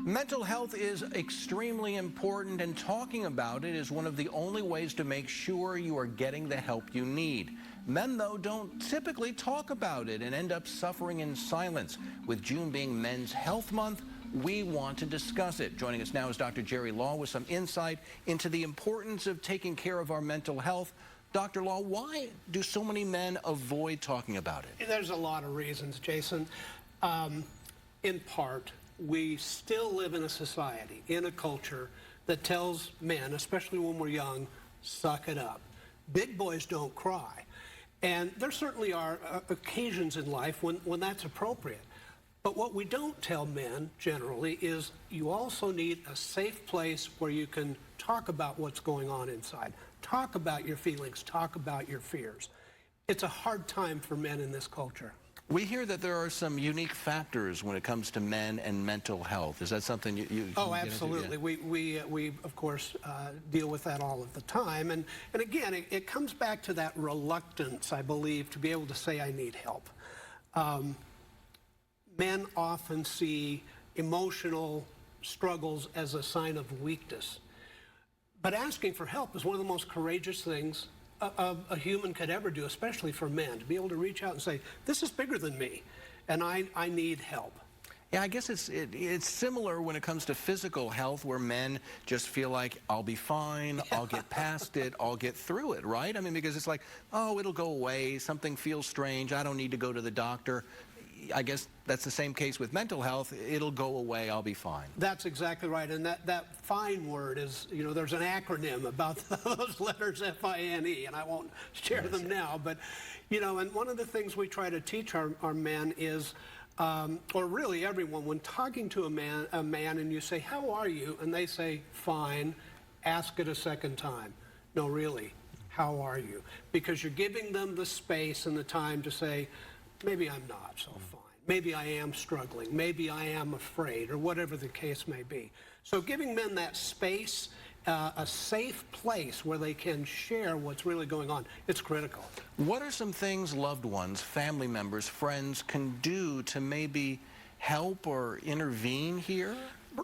Mental health is extremely important, and talking about it is one of the only ways to make sure you are getting the help you need. Men, though, don't typically talk about it and end up suffering in silence. With June being Men's Health Month, we want to discuss it. Joining us now is Dr. Jerry Law with some insight into the importance of taking care of our mental health. Dr. Law, why do so many men avoid talking about it? There's a lot of reasons, Jason. In part, we still live in a society, in a culture that tells men, especially when we're young, suck it up. Big boys don't cry. And there certainly are occasions in life when that's appropriate. But what we don't tell men, generally, is you also need a safe place where you can talk about what's going on inside, talk about your feelings, talk about your fears. It's a hard time for men in this culture. We hear that there are some unique factors when it comes to men and mental health. Is that something you Oh, absolutely. Yeah. We of course, deal with that all of the time. And again, it comes back to that reluctance, I believe, to be able to say I need help. Men often see emotional struggles as a sign of weakness. But asking for help is one of the most courageous things a human could ever do, especially for men, to be able to reach out and say, this is bigger than me, and I need help. Yeah, I guess it's similar when it comes to physical health, where men just feel like, I'll be fine, I'll get past it, I'll get through it, right? I mean, because it's like, oh, it'll go away, something feels strange, I don't need to go to the doctor. I guess that's the same case with mental health. It'll go away, I'll be fine. That's exactly right, and that fine word is, you know, there's an acronym about those letters, F-I-N-E, and I won't share them now, but, you know, and one of the things we try to teach our men is, or really everyone, when talking to a man and you say, how are you? And they say, fine, ask it a second time. No, really, how are you? Because you're giving them the space and the time to say, maybe I'm not so fine. Maybe I am struggling. Maybe I am afraid, or whatever the case may be. So giving men that space, a safe place where they can share what's really going on, it's critical. What are some things loved ones, family members, friends can do to maybe help or intervene here?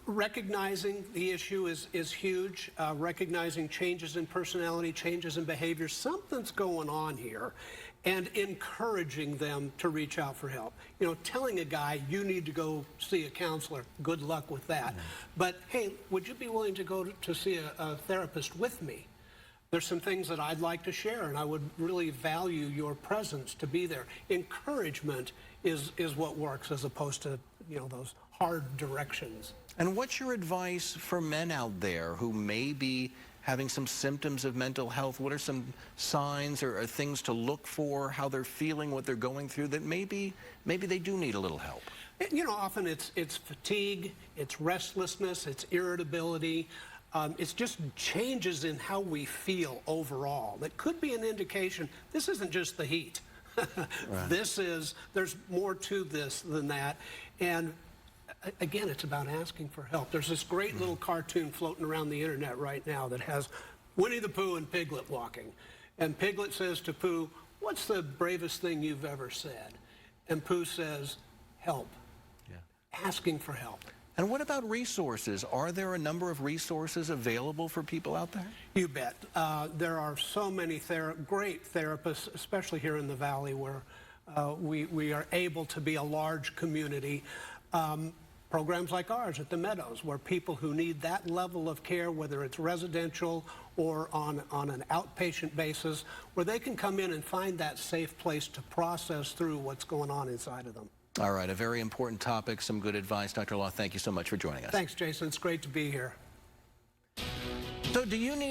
Recognizing the issue is huge. Recognizing changes in personality, changes in behavior, something's going on here, and encouraging them to reach out for help. You know, telling a guy, you need to go see a counselor, good luck with that. But hey, would you be willing to go to see a therapist with me? There's some things that I'd like to share, and I would really value your presence to be there. Encouragement is what works, as opposed to, you know, those hard directions. And what's your advice for men out there who may be having some symptoms of mental health? What are some signs or things to look for, how they're feeling, what they're going through, that maybe they do need a little help? You know, often it's fatigue, it's restlessness, it's irritability. It's just changes in how we feel overall. That could be an indication this isn't just the heat. Right. There's more to this than that. And again, it's about asking for help. There's this great little cartoon floating around the internet right now that has Winnie the Pooh and Piglet walking. And Piglet says to Pooh, what's the bravest thing you've ever said? And Pooh says, help. Yeah. Asking for help. And what about resources? Are there a number of resources available for people out there? You bet. There are so many great therapists, especially here in the Valley, where we are able to be a large community. Programs like ours at the Meadows, where people who need that level of care, whether it's residential or on an outpatient basis, where they can come in and find that safe place to process through what's going on inside of them. All right, a very important topic, some good advice. Dr. Law, thank you so much for joining us. Thanks, Jason. It's great to be here. So do you need